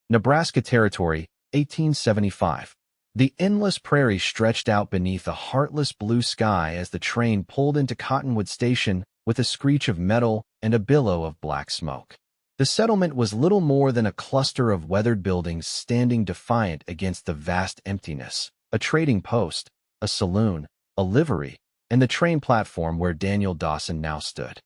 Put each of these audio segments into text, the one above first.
Nebraska Territory, 1875. The endless prairie stretched out beneath a heartless blue sky as the train pulled into Cottonwood Station with a screech of metal and a billow of black smoke. The settlement was little more than a cluster of weathered buildings standing defiant against the vast emptiness. A trading post, a saloon, a livery, and the train platform where Daniel Dawson now stood.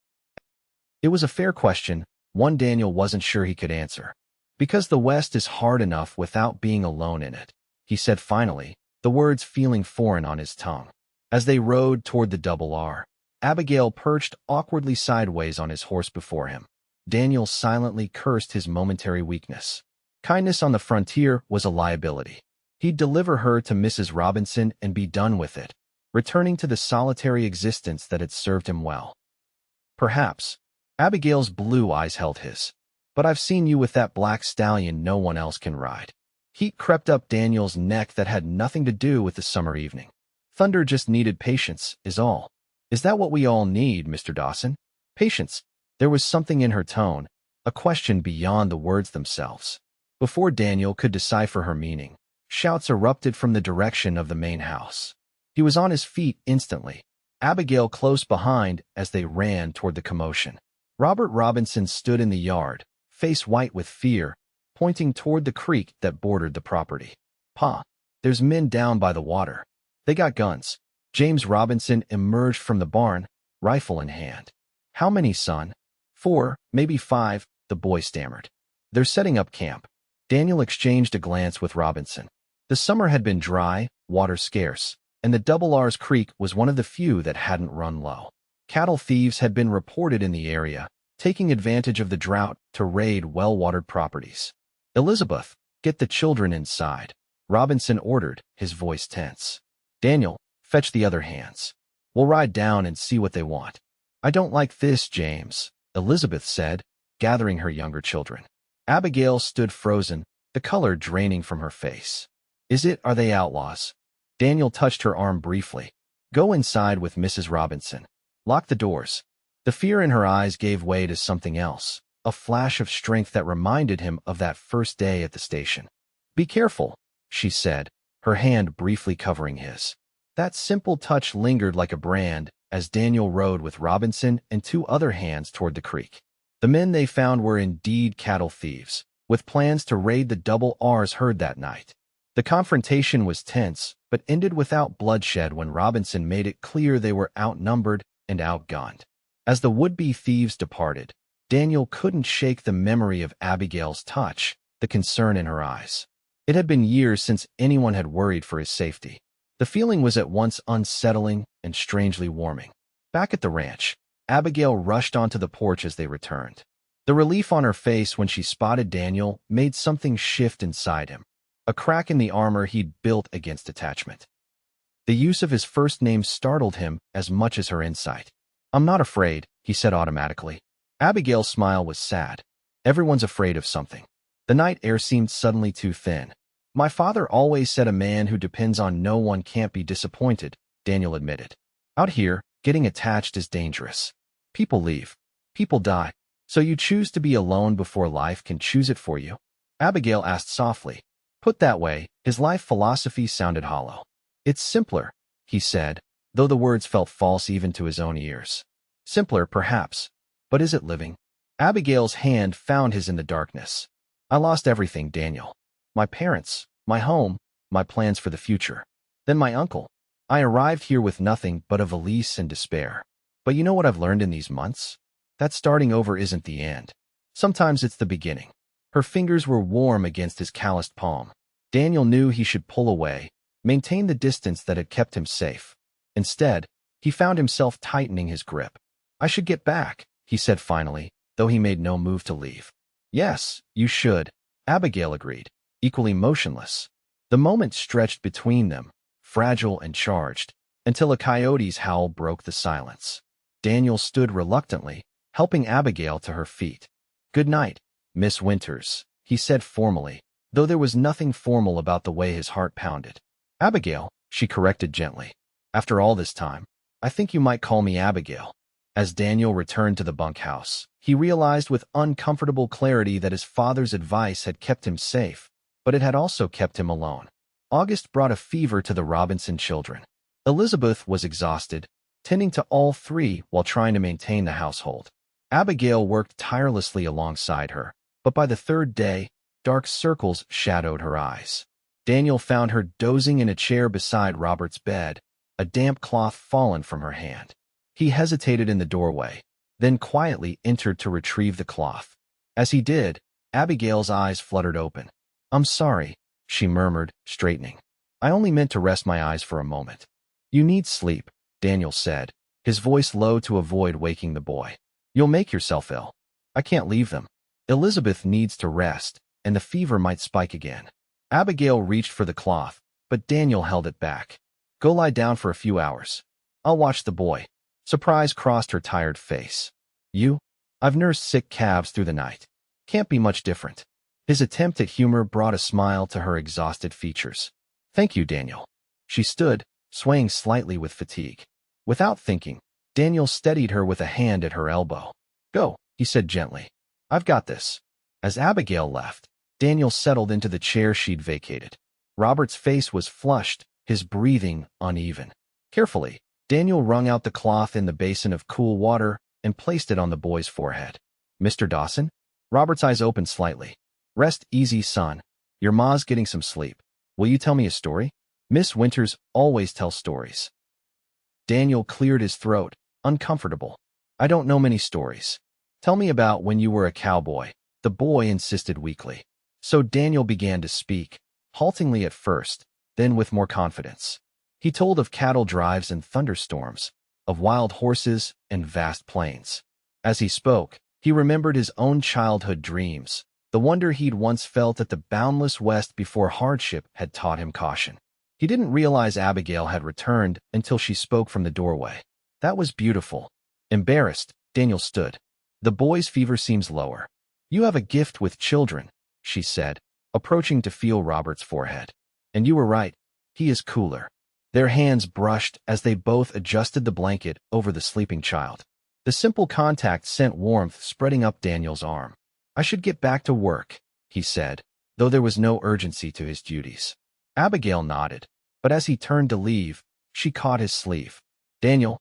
It was a fair question, one Daniel wasn't sure he could answer. Because the West is hard enough without being alone in it, he said finally, the words feeling foreign on his tongue. As they rode toward the double R, Abigail perched awkwardly sideways on his horse before him. Daniel silently cursed his momentary weakness. Kindness on the frontier was a liability. He'd deliver her to Mrs. Robinson and be done with it, returning to the solitary existence that had served him well. Perhaps. Abigail's blue eyes held his. But I've seen you with that black stallion no one else can ride. Heat crept up Daniel's neck that had nothing to do with the summer evening. Thunder just needed patience, is all. Is that what we all need, Mr. Dawson? Patience. There was something in her tone, a question beyond the words themselves. Before Daniel could decipher her meaning, shouts erupted from the direction of the main house. He was on his feet instantly, Abigail close behind as they ran toward the commotion. Robert Robinson stood in the yard, face white with fear, pointing toward the creek that bordered the property. Pa, there's men down by the water. They got guns. James Robinson emerged from the barn, rifle in hand. How many, son? 4, maybe 5, the boy stammered. They're setting up camp. Daniel exchanged a glance with Robinson. The summer had been dry, water scarce, and the Double R's creek was one of the few that hadn't run low. Cattle thieves had been reported in the area, taking advantage of the drought to raid well-watered properties. Elizabeth, get the children inside, Robinson ordered, his voice tense. Daniel, fetch the other hands. We'll ride down and see what they want. I don't like this, James, Elizabeth said, gathering her younger children. Abigail stood frozen, the color draining from her face. Are they outlaws? Daniel touched her arm briefly. Go inside with Mrs. Robinson. Lock the doors. The fear in her eyes gave way to something else, a flash of strength that reminded him of that first day at the station. Be careful, she said, her hand briefly covering his. That simple touch lingered like a brand as Daniel rode with Robinson and 2 other hands toward the creek. The men they found were indeed cattle thieves, with plans to raid the Double R's herd that night. The confrontation was tense, but ended without bloodshed when Robinson made it clear they were outnumbered and outgunned. As the would-be thieves departed, Daniel couldn't shake the memory of Abigail's touch, the concern in her eyes. It had been years since anyone had worried for his safety. The feeling was at once unsettling and strangely warming. Back at the ranch, Abigail rushed onto the porch as they returned. The relief on her face when she spotted Daniel made something shift inside him, a crack in the armor he'd built against attachment. The use of his first name startled him as much as her insight. I'm not afraid, he said automatically. Abigail's smile was sad. Everyone's afraid of something. The night air seemed suddenly too thin. My father always said a man who depends on no one can't be disappointed, Daniel admitted. Out here, getting attached is dangerous. People leave. People die. So you choose to be alone before life can choose it for you? Abigail asked softly. Put that way, his life philosophy sounded hollow. It's simpler, he said, though the words felt false even to his own ears. Simpler, perhaps. But is it living? Abigail's hand found his in the darkness. I lost everything, Daniel. My parents, my home, my plans for the future. Then my uncle. I arrived here with nothing but a valise and despair. But you know what I've learned in these months? That starting over isn't the end. Sometimes it's the beginning. Her fingers were warm against his calloused palm. Daniel knew he should pull away, maintain the distance that had kept him safe. Instead, he found himself tightening his grip. I should get back, he said finally, though he made no move to leave. Yes, you should, Abigail agreed, equally motionless. The moment stretched between them, fragile and charged, until a coyote's howl broke the silence. Daniel stood reluctantly, helping Abigail to her feet. Good night, Miss Winters, he said formally, though there was nothing formal about the way his heart pounded. Abigail, she corrected gently. After all this time, I think you might call me Abigail. As Daniel returned to the bunkhouse, he realized with uncomfortable clarity that his father's advice had kept him safe, but it had also kept him alone. August brought a fever to the Robinson children. Elizabeth was exhausted, tending to all three while trying to maintain the household. Abigail worked tirelessly alongside her, but by the third day, dark circles shadowed her eyes. Daniel found her dozing in a chair beside Robert's bed, a damp cloth fallen from her hand. He hesitated in the doorway, then quietly entered to retrieve the cloth. As he did, Abigail's eyes fluttered open. "I'm sorry," she murmured, straightening. "I only meant to rest my eyes for a moment." "You need sleep," Daniel said, his voice low to avoid waking the boy. "You'll make yourself ill. I can't leave them. Elizabeth needs to rest, and the fever might spike again." Abigail reached for the cloth, but Daniel held it back. "Go lie down for a few hours. I'll watch the boy." Surprise crossed her tired face. "You? I've nursed sick calves through the night. Can't be much different." His attempt at humor brought a smile to her exhausted features. "Thank you, Daniel." She stood, swaying slightly with fatigue. Without thinking, Daniel steadied her with a hand at her elbow. "Go," he said gently. "I've got this." As Abigail left, Daniel settled into the chair she'd vacated. Robert's face was flushed, his breathing uneven. Carefully, Daniel wrung out the cloth in the basin of cool water and placed it on the boy's forehead. "Mr. Dawson?" Robert's eyes opened slightly. "Rest easy, son. Your ma's getting some sleep. Will you tell me a story? Miss Winters always tells stories." Daniel cleared his throat, uncomfortable. "I don't know many stories. Tell me about when you were a cowboy," the boy insisted weakly. So Daniel began to speak, haltingly at first, then with more confidence. He told of cattle drives and thunderstorms, of wild horses and vast plains. As he spoke, he remembered his own childhood dreams, the wonder he'd once felt at the boundless West before hardship had taught him caution. He didn't realize Abigail had returned until she spoke from the doorway. "That was beautiful." Embarrassed, Daniel stood. "The boy's fever seems lower." "You have a gift with children," she said, approaching to feel Robert's forehead. "And you were right. He is cooler." Their hands brushed as they both adjusted the blanket over the sleeping child. The simple contact sent warmth spreading up Daniel's arm. "I should get back to work," he said, though there was no urgency to his duties. Abigail nodded, but as he turned to leave, she caught his sleeve. "Daniel,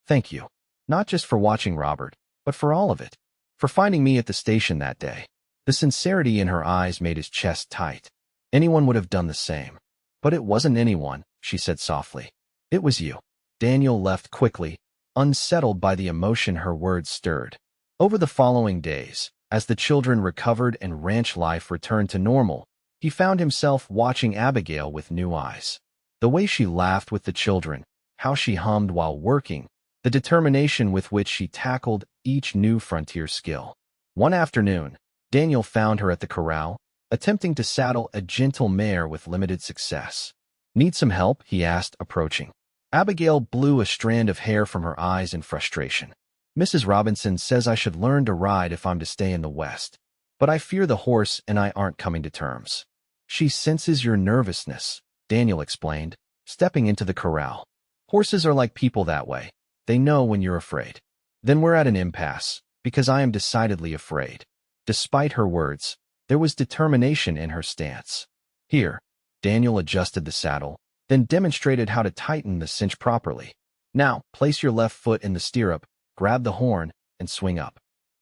thank you. Not just for watching Robert, but for all of it. For finding me at the station that day." The sincerity in her eyes made his chest tight. Anyone would have done the same. "But it wasn't anyone," she said softly. "It was you." Daniel left quickly, unsettled by the emotion her words stirred. Over the following days, as the children recovered and ranch life returned to normal, he found himself watching Abigail with new eyes. The way she laughed with the children, how she hummed while working, the determination with which she tackled each new frontier skill. One afternoon, Daniel found her at the corral, attempting to saddle a gentle mare with limited success. "Need some help?" he asked, approaching. Abigail blew a strand of hair from her eyes in frustration. "Mrs. Robinson says I should learn to ride if I'm to stay in the West, but I fear the horse and I aren't coming to terms." "She senses your nervousness," Daniel explained, stepping into the corral. "Horses are like people that way. They know when you're afraid." "Then we're at an impasse, because I am decidedly afraid." Despite her words, there was determination in her stance. "Here." Daniel adjusted the saddle, then demonstrated how to tighten the cinch properly. "Now, place your left foot in the stirrup, grab the horn, and swing up."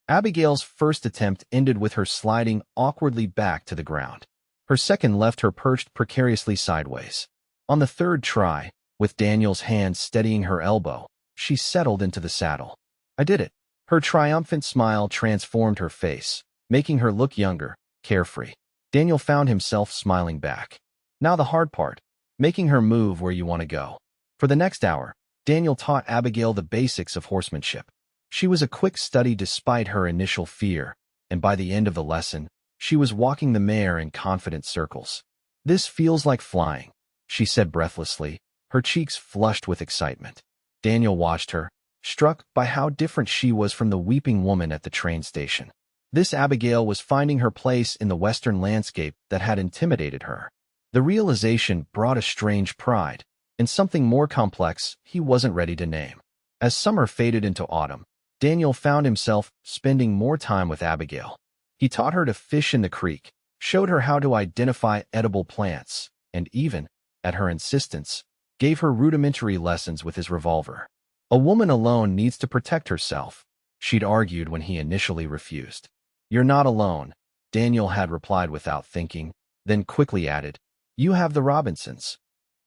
Abigail's first attempt ended with her sliding awkwardly back to the ground. Her second left her perched precariously sideways. On the third try, with Daniel's hand steadying her elbow, she settled into the saddle. "I did it." Her triumphant smile transformed her face, making her look younger, carefree. Daniel found himself smiling back. "Now the hard part, making her move where you want to go." For the next hour, Daniel taught Abigail the basics of horsemanship. She was a quick study despite her initial fear, and by the end of the lesson, she was walking the mare in confident circles. "This feels like flying," she said breathlessly, her cheeks flushed with excitement. Daniel watched her, struck by how different she was from the weeping woman at the train station. This Abigail was finding her place in the Western landscape that had intimidated her. The realization brought a strange pride, and something more complex he wasn't ready to name. As summer faded into autumn, Daniel found himself spending more time with Abigail. He taught her to fish in the creek, showed her how to identify edible plants, and even, at her insistence, gave her rudimentary lessons with his revolver. A woman alone needs to protect herself, she'd argued when he initially refused. You're not alone, Daniel had replied without thinking, then quickly added, you have the Robinsons.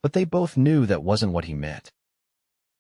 But they both knew that wasn't what he meant.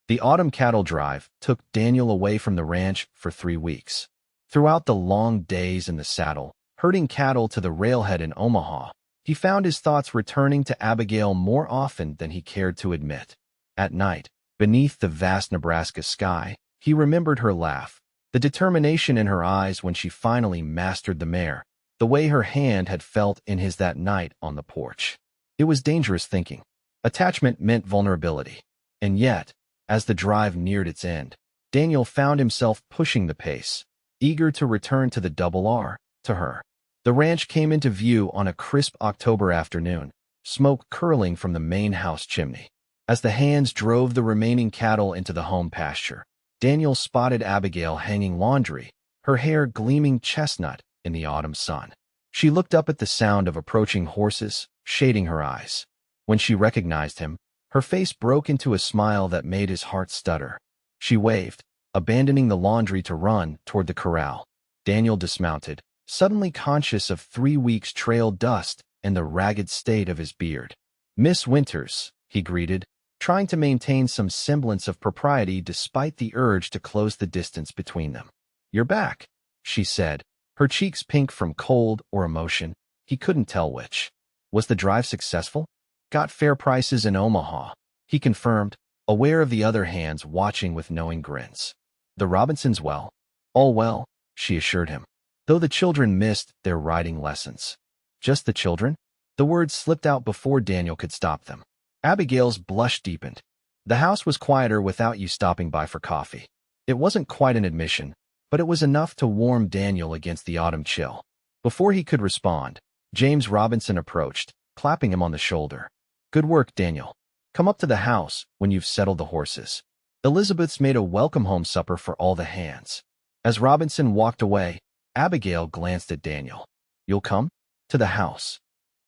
The autumn cattle drive took Daniel away from the ranch for 3 weeks. Throughout the long days in the saddle, herding cattle to the railhead in Omaha, he found his thoughts returning to Abigail more often than he cared to admit. At night, beneath the vast Nebraska sky, he remembered her laugh, the determination in her eyes when she finally mastered the mare, the way her hand had felt in his that night on the porch. It was dangerous thinking. Attachment meant vulnerability. And yet, as the drive neared its end, Daniel found himself pushing the pace, eager to return to the Double R, to her. The ranch came into view on a crisp October afternoon, smoke curling from the main house chimney. As the hands drove the remaining cattle into the home pasture, Daniel spotted Abigail hanging laundry, her hair gleaming chestnut in the autumn sun. She looked up at the sound of approaching horses, shading her eyes. When she recognized him, her face broke into a smile that made his heart stutter. She waved, abandoning the laundry to run toward the corral. Daniel dismounted, suddenly conscious of 3 weeks' trail dust and the ragged state of his beard. Miss Winters, he greeted, trying to maintain some semblance of propriety despite the urge to close the distance between them. You're back, she said, her cheeks pink from cold or emotion. He couldn't tell which. Was the drive successful? Got fair prices in Omaha, he confirmed, aware of the other hands watching with knowing grins. The Robinsons well? All well, she assured him, though the children missed their riding lessons. Just the children? The words slipped out before Daniel could stop them. Abigail's blush deepened. The house was quieter without you stopping by for coffee. It wasn't quite an admission, but it was enough to warm Daniel against the autumn chill. Before he could respond, James Robinson approached, clapping him on the shoulder. Good work, Daniel. Come up to the house when you've settled the horses. Elizabeth's made a welcome home supper for all the hands. As Robinson walked away, Abigail glanced at Daniel. You'll come? To the house.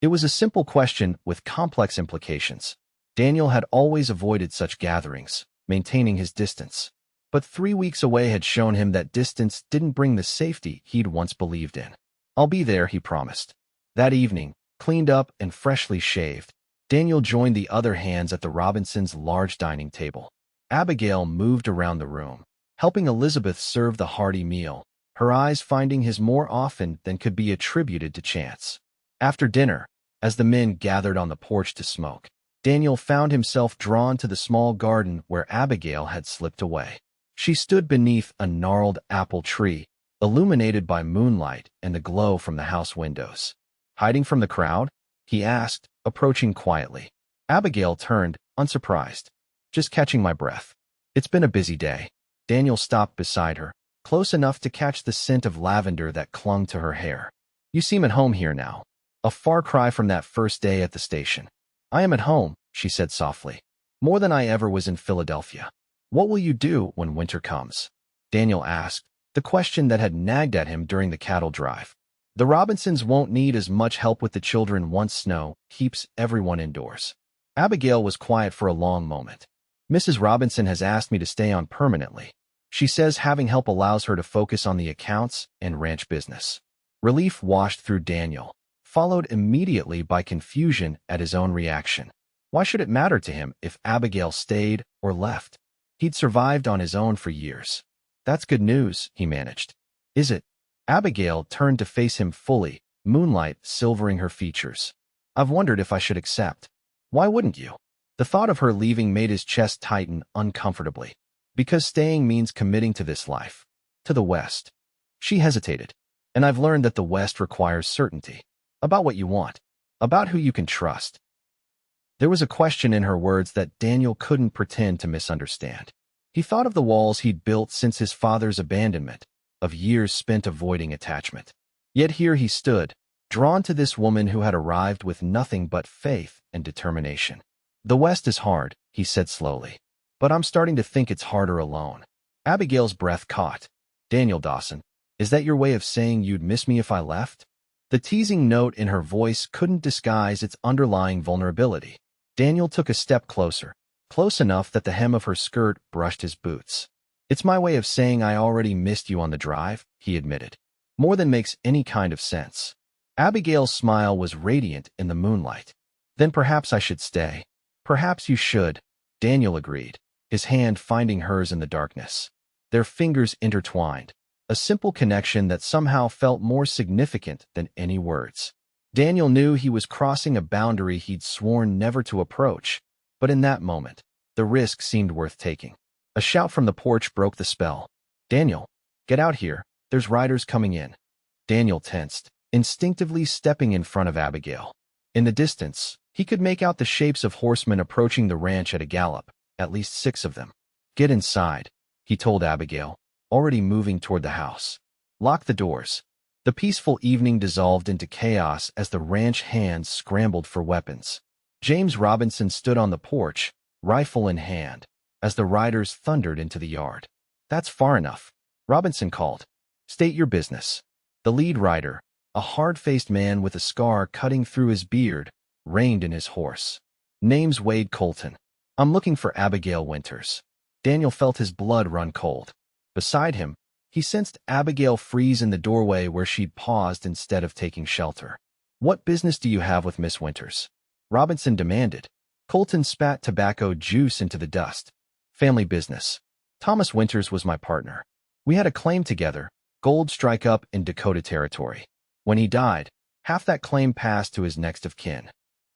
It was a simple question with complex implications. Daniel had always avoided such gatherings, maintaining his distance. But 3 weeks away had shown him that distance didn't bring the safety he'd once believed in. I'll be there, he promised. That evening, cleaned up and freshly shaved, Daniel joined the other hands at the Robinsons' large dining table. Abigail moved around the room, helping Elizabeth serve the hearty meal, her eyes finding his more often than could be attributed to chance. After dinner, as the men gathered on the porch to smoke, Daniel found himself drawn to the small garden where Abigail had slipped away. She stood beneath a gnarled apple tree, illuminated by moonlight and the glow from the house windows. Hiding from the crowd? He asked, approaching quietly. Abigail turned, unsurprised. Just catching my breath. It's been a busy day. Daniel stopped beside her, close enough to catch the scent of lavender that clung to her hair. You seem at home here now. A far cry from that first day at the station. I am at home, she said softly. More than I ever was in Philadelphia. What will you do when winter comes? Daniel asked, the question that had nagged at him during the cattle drive. The Robinsons won't need as much help with the children once snow keeps everyone indoors. Abigail was quiet for a long moment. Mrs. Robinson has asked me to stay on permanently. She says having help allows her to focus on the accounts and ranch business. Relief washed through Daniel, followed immediately by confusion at his own reaction. Why should it matter to him if Abigail stayed or left? He'd survived on his own for years. That's good news, he managed. Is it? Abigail turned to face him fully, moonlight silvering her features. I've wondered if I should accept. Why wouldn't you? The thought of her leaving made his chest tighten uncomfortably. Because staying means committing to this life. To the West. She hesitated. And I've learned that the West requires certainty. About what you want. About who you can trust. There was a question in her words that Daniel couldn't pretend to misunderstand. He thought of the walls he'd built since his father's abandonment, of years spent avoiding attachment. Yet here he stood, drawn to this woman who had arrived with nothing but faith and determination. The West is hard, he said slowly. But I'm starting to think it's harder alone. Abigail's breath caught. Daniel Dawson, is that your way of saying you'd miss me if I left? The teasing note in her voice couldn't disguise its underlying vulnerability. Daniel took a step closer, close enough that the hem of her skirt brushed his boots. It's my way of saying I already missed you on the drive, he admitted. More than makes any kind of sense. Abigail's smile was radiant in the moonlight. Then perhaps I should stay. Perhaps you should, Daniel agreed, his hand finding hers in the darkness. Their fingers intertwined, a simple connection that somehow felt more significant than any words. Daniel knew he was crossing a boundary he'd sworn never to approach, but in that moment, the risk seemed worth taking. A shout from the porch broke the spell. Daniel, get out here, there's riders coming in. Daniel tensed, instinctively stepping in front of Abigail. In the distance, he could make out the shapes of horsemen approaching the ranch at a gallop, at least 6 of them. Get inside, he told Abigail, already moving toward the house. Lock the doors. The peaceful evening dissolved into chaos as the ranch hands scrambled for weapons. James Robinson stood on the porch, rifle in hand, as the riders thundered into the yard. That's far enough, Robinson called. State your business. The lead rider, a hard-faced man with a scar cutting through his beard, reined in his horse. Name's Wade Colton. I'm looking for Abigail Winters. Daniel felt his blood run cold. Beside him, he sensed Abigail freeze in the doorway where she'd paused instead of taking shelter. What business do you have with Miss Winters? Robinson demanded. Colton spat tobacco juice into the dust. Family business. Thomas Winters was my partner. We had a claim together, gold strike up in Dakota Territory. When he died, half that claim passed to his next of kin.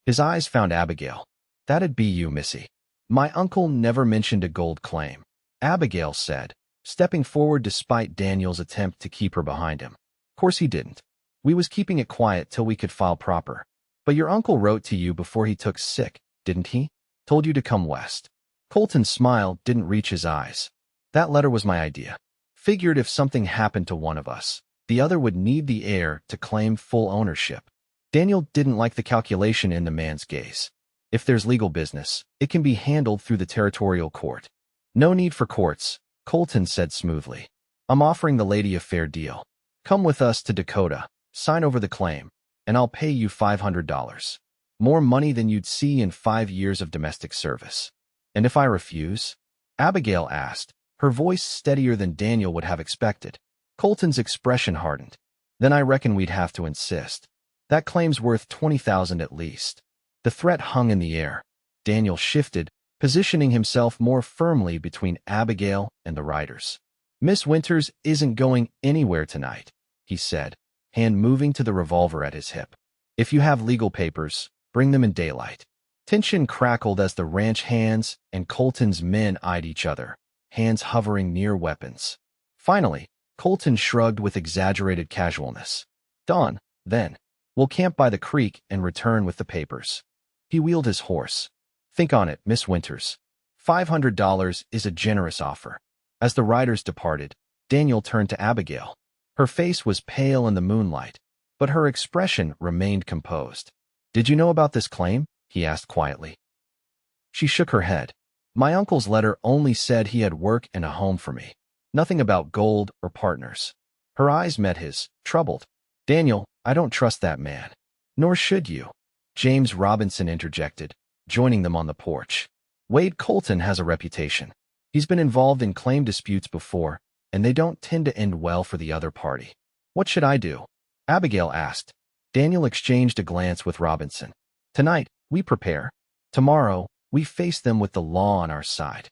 His eyes found Abigail. That'd be you, Missy. My uncle never mentioned a gold claim, Abigail said, stepping forward despite Daniel's attempt to keep her behind him. Course he didn't. We was keeping it quiet till we could file proper. But your uncle wrote to you before he took sick, didn't he? Told you to come west. Colton's smile didn't reach his eyes. That letter was my idea. Figured if something happened to one of us, the other would need the heir to claim full ownership. Daniel didn't like the calculation in the man's gaze. If there's legal business, it can be handled through the territorial court. No need for courts, Colton said smoothly. I'm offering the lady a fair deal. Come with us to Dakota, sign over the claim, and I'll pay you $500. More money than you'd see in 5 years of domestic service. And if I refuse? Abigail asked, her voice steadier than Daniel would have expected. Colton's expression hardened. Then I reckon we'd have to insist. That claim's worth $20,000 at least. The threat hung in the air. Daniel shifted, positioning himself more firmly between Abigail and the riders. Miss Winters isn't going anywhere tonight, he said, hand moving to the revolver at his hip. If you have legal papers, bring them in daylight. Tension crackled as the ranch hands and Colton's men eyed each other, hands hovering near weapons. Finally, Colton shrugged with exaggerated casualness. Dawn, then. We'll camp by the creek and return with the papers. He wheeled his horse. Think on it, Miss Winters. $500 is a generous offer. As the riders departed, Daniel turned to Abigail. Her face was pale in the moonlight, but her expression remained composed. Did you know about this claim? He asked quietly. She shook her head. My uncle's letter only said he had work and a home for me. Nothing about gold or partners. Her eyes met his, troubled. Daniel, I don't trust that man. Nor should you. James Robinson interjected, joining them on the porch. Wade Colton has a reputation. He's been involved in claim disputes before, and they don't tend to end well for the other party. What should I do? Abigail asked. Daniel exchanged a glance with Robinson. Tonight, we prepare. Tomorrow, we face them with the law on our side.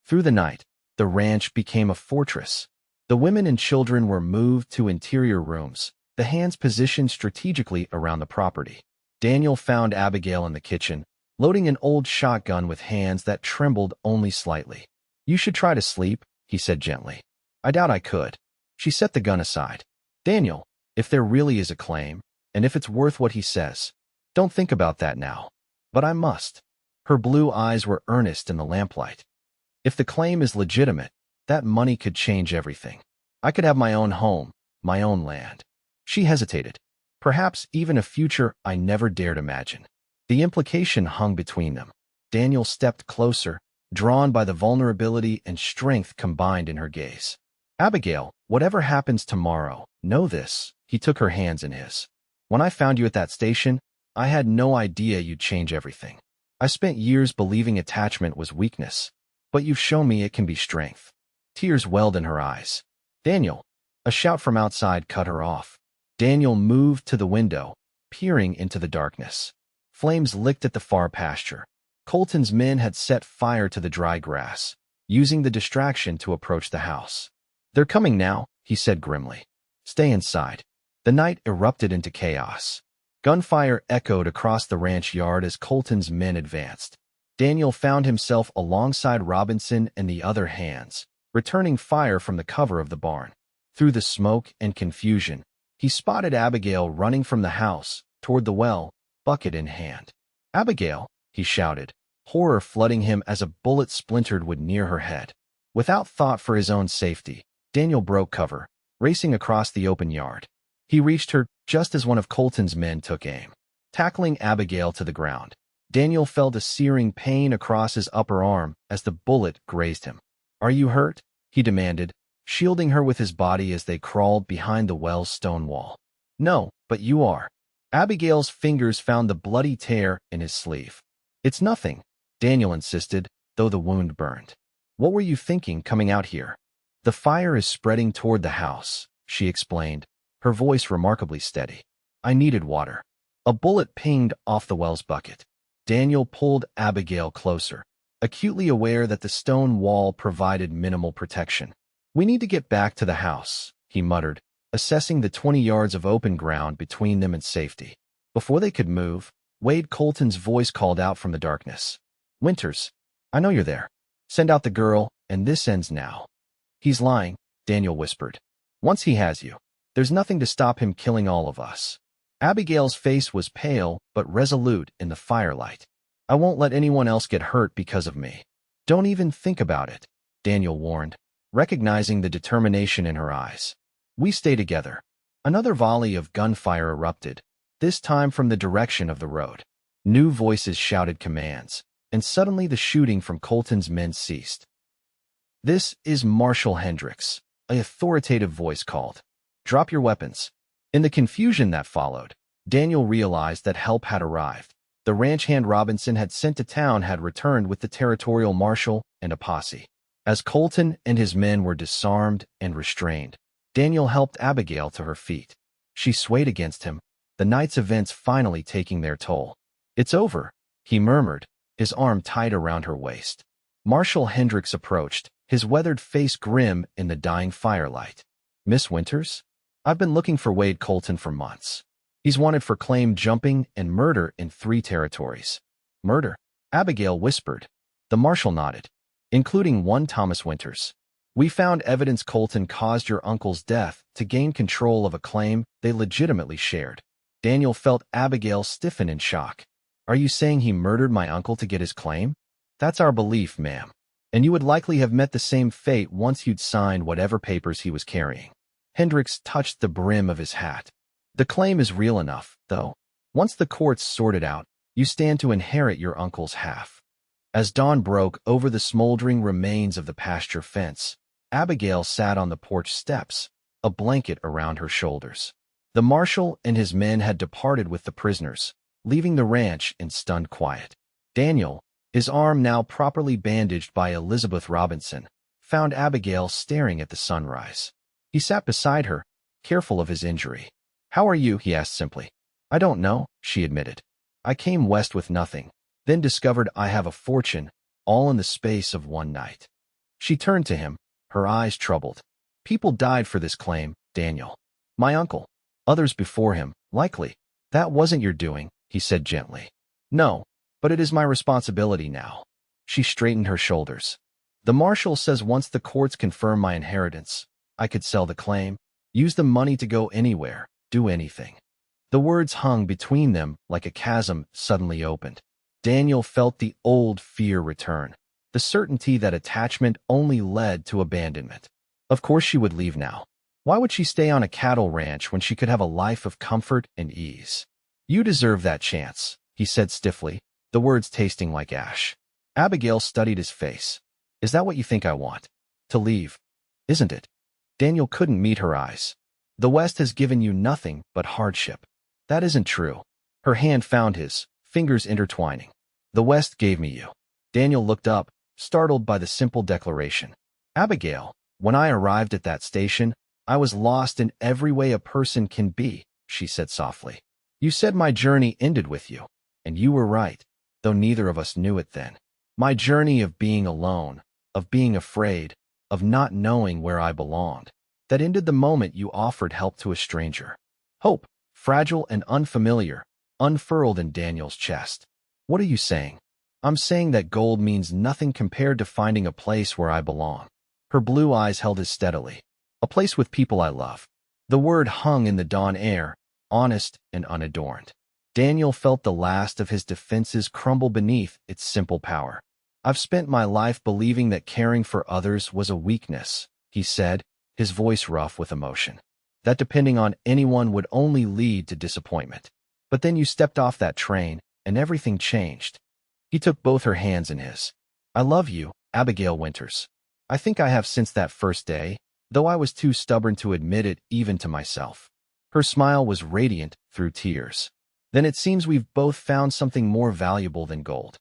Through the night, the ranch became a fortress. The women and children were moved to interior rooms, the hands positioned strategically around the property. Daniel found Abigail in the kitchen, loading an old shotgun with hands that trembled only slightly. You should try to sleep, he said gently. I doubt I could. She set the gun aside. Daniel, if there really is a claim, and if it's worth what he says, don't think about that now. But I must. Her blue eyes were earnest in the lamplight. If the claim is legitimate, that money could change everything. I could have my own home, my own land. She hesitated. Perhaps even a future I never dared imagine. The implication hung between them. Daniel stepped closer, drawn by the vulnerability and strength combined in her gaze. Abigail, whatever happens tomorrow, know this. He took her hands in his. When I found you at that station, I had no idea you'd change everything. I spent years believing attachment was weakness, but you've shown me it can be strength. Tears welled in her eyes. Daniel! A shout from outside cut her off. Daniel moved to the window, peering into the darkness. Flames licked at the far pasture. Colton's men had set fire to the dry grass, using the distraction to approach the house. They're coming now, he said grimly. Stay inside. The night erupted into chaos. Gunfire echoed across the ranch yard as Colton's men advanced. Daniel found himself alongside Robinson and the other hands, returning fire from the cover of the barn. Through the smoke and confusion, he spotted Abigail running from the house toward the well, bucket in hand. Abigail, he shouted, horror flooding him as a bullet splintered would near her head. Without thought for his own safety, Daniel broke cover, racing across the open yard. He reached her just as one of Colton's men took aim. Tackling Abigail to the ground, Daniel felt a searing pain across his upper arm as the bullet grazed him. Are you hurt? He demanded, shielding her with his body as they crawled behind the well's stone wall. No, but you are. Abigail's fingers found the bloody tear in his sleeve. It's nothing, Daniel insisted, though the wound burned. What were you thinking coming out here? The fire is spreading toward the house, she explained, her voice remarkably steady. I needed water. A bullet pinged off the well's bucket. Daniel pulled Abigail closer, acutely aware that the stone wall provided minimal protection. We need to get back to the house, he muttered, assessing the 20 yards of open ground between them and safety. Before they could move, Wade Colton's voice called out from the darkness. Winters, I know you're there. Send out the girl, and this ends now. He's lying, Daniel whispered. Once he has you, there's nothing to stop him killing all of us. Abigail's face was pale but resolute in the firelight. I won't let anyone else get hurt because of me. Don't even think about it, Daniel warned, recognizing the determination in her eyes. We stay together. Another volley of gunfire erupted, this time from the direction of the road. New voices shouted commands, and suddenly the shooting from Colton's men ceased. This is Marshal Hendricks, an authoritative voice called. Drop your weapons. In the confusion that followed, Daniel realized that help had arrived. The ranch hand Robinson had sent to town had returned with the territorial marshal and a posse. As Colton and his men were disarmed and restrained, Daniel helped Abigail to her feet. She swayed against him, the night's events finally taking their toll. It's over, he murmured, his arm tight around her waist. Marshal Hendricks approached, his weathered face grim in the dying firelight. Miss Winters? I've been looking for Wade Colton for months. He's wanted for claim jumping and murder in 3 territories. Murder? Abigail whispered. The marshal nodded. Including one Thomas Winters. We found evidence Colton caused your uncle's death to gain control of a claim they legitimately shared. Daniel felt Abigail stiffen in shock. Are you saying he murdered my uncle to get his claim? That's our belief, ma'am. And you would likely have met the same fate once you'd signed whatever papers he was carrying. Hendricks touched the brim of his hat. The claim is real enough, though. Once the courts sort it out, you stand to inherit your uncle's half. As dawn broke over the smoldering remains of the pasture fence, Abigail sat on the porch steps, a blanket around her shoulders. The marshal and his men had departed with the prisoners, leaving the ranch in stunned quiet. Daniel, his arm now properly bandaged by Elizabeth Robinson, found Abigail staring at the sunrise. He sat beside her, careful of his injury. How are you? He asked simply. I don't know, she admitted. I came west with nothing, then discovered I have a fortune, all in the space of one night. She turned to him, her eyes troubled. People died for this claim, Daniel. My uncle. Others before him, likely. That wasn't your doing, he said gently. No, but it is my responsibility now. She straightened her shoulders. The marshal says once the courts confirm my inheritance, I could sell the claim, use the money to go anywhere, do anything. The words hung between them like a chasm suddenly opened. Daniel felt the old fear return, the certainty that attachment only led to abandonment. Of course she would leave now. Why would she stay on a cattle ranch when she could have a life of comfort and ease? You deserve that chance, he said stiffly, the words tasting like ash. Abigail studied his face. Is that what you think I want? To leave? Isn't it? Daniel couldn't meet her eyes. The West has given you nothing but hardship. That isn't true. Her hand found his, fingers intertwining. The West gave me you. Daniel looked up, startled by the simple declaration. Abigail, when I arrived at that station, I was lost in every way a person can be, she said softly. You said my journey ended with you, and you were right, though neither of us knew it then. My journey of being alone, of being afraid, of not knowing where I belonged, that ended the moment you offered help to a stranger. Hope, fragile and unfamiliar, unfurled in Daniel's chest. What are you saying? I'm saying that gold means nothing compared to finding a place where I belong. Her blue eyes held his steadily. A place with people I love. The word hung in the dawn air, honest and unadorned. Daniel felt the last of his defenses crumble beneath its simple power. I've spent my life believing that caring for others was a weakness, he said, his voice rough with emotion. That depending on anyone would only lead to disappointment. But then you stepped off that train, and everything changed. He took both her hands in his. I love you, Abigail Winters. I think I have since that first day, though I was too stubborn to admit it even to myself. Her smile was radiant through tears. Then it seems we've both found something more valuable than gold.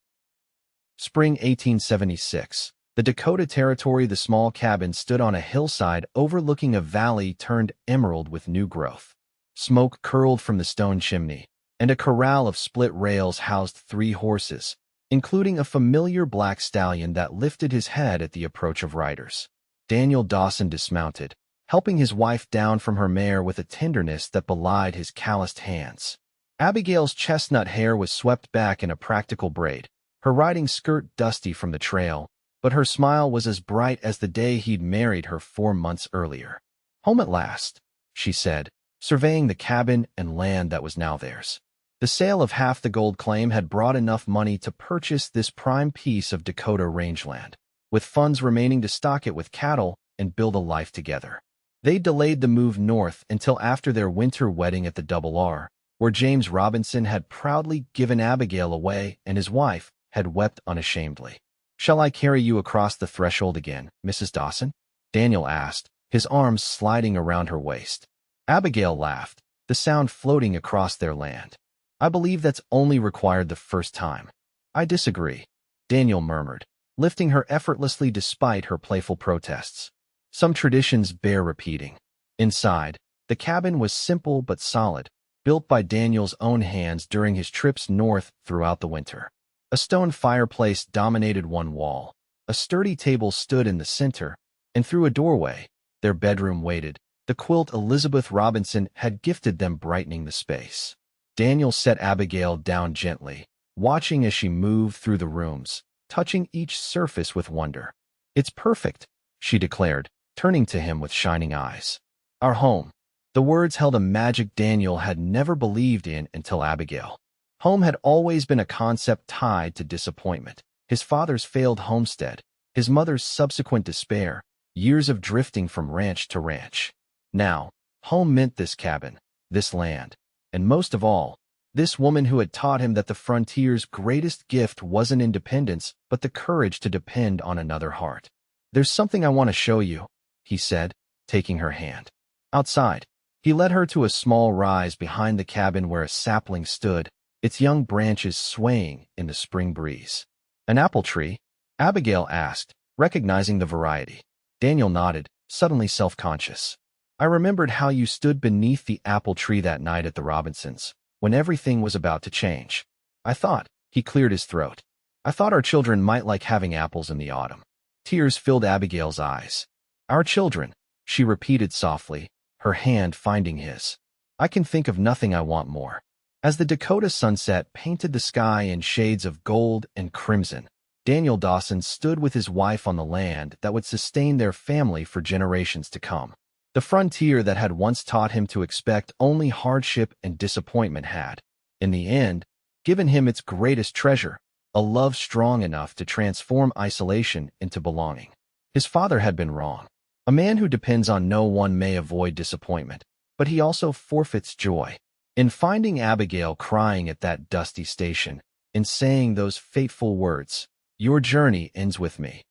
Spring 1876. The Dakota Territory. The small cabin stood on a hillside overlooking a valley turned emerald with new growth. Smoke curled from the stone chimney, and a corral of split rails housed 3 horses, including a familiar black stallion that lifted his head at the approach of riders. Daniel Dawson dismounted, helping his wife down from her mare with a tenderness that belied his calloused hands. Abigail's chestnut hair was swept back in a practical braid, her riding skirt dusty from the trail, but her smile was as bright as the day he'd married her 4 months earlier. Home at last, she said, surveying the cabin and land that was now theirs. The sale of half the gold claim had brought enough money to purchase this prime piece of Dakota rangeland, with funds remaining to stock it with cattle and build a life together. They delayed the move north until after their winter wedding at the Double R, where James Robinson had proudly given Abigail away and his wife had wept unashamedly. Shall I carry you across the threshold again, Mrs. Dawson? Daniel asked, his arms sliding around her waist. Abigail laughed, the sound floating across their land. I believe that's only required the first time. I disagree, Daniel murmured, lifting her effortlessly despite her playful protests. Some traditions bear repeating. Inside, the cabin was simple but solid, built by Daniel's own hands during his trips north throughout the winter. A stone fireplace dominated one wall, a sturdy table stood in the center, and through a doorway, their bedroom waited, the quilt Elizabeth Robinson had gifted them brightening the space. Daniel set Abigail down gently, watching as she moved through the rooms, touching each surface with wonder. It's perfect, she declared, turning to him with shining eyes. Our home. The words held a magic Daniel had never believed in until Abigail. Home had always been a concept tied to disappointment. His father's failed homestead, his mother's subsequent despair, years of drifting from ranch to ranch. Now, home meant this cabin, this land, and most of all, this woman who had taught him that the frontier's greatest gift wasn't independence, but the courage to depend on another heart. There's something I want to show you, he said, taking her hand. Outside, he led her to a small rise behind the cabin where a sapling stood, its young branches swaying in the spring breeze. An apple tree? Abigail asked, recognizing the variety. Daniel nodded, suddenly self-conscious. I remembered how you stood beneath the apple tree that night at the Robinsons, when everything was about to change. I thought, he cleared his throat. I thought our children might like having apples in the autumn. Tears filled Abigail's eyes. Our children, she repeated softly, her hand finding his. I can think of nothing I want more. As the Dakota sunset painted the sky in shades of gold and crimson, Daniel Dawson stood with his wife on the land that would sustain their family for generations to come. The frontier that had once taught him to expect only hardship and disappointment had, in the end, given him its greatest treasure, a love strong enough to transform isolation into belonging. His father had been wrong. A man who depends on no one may avoid disappointment, but he also forfeits joy. In finding Abigail crying at that dusty station, in saying those fateful words, "Your journey ends with me,"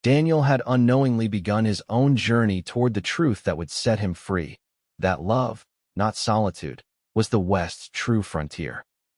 Daniel had unknowingly begun his own journey toward the truth that would set him free. That love, not solitude, was the West's true frontier.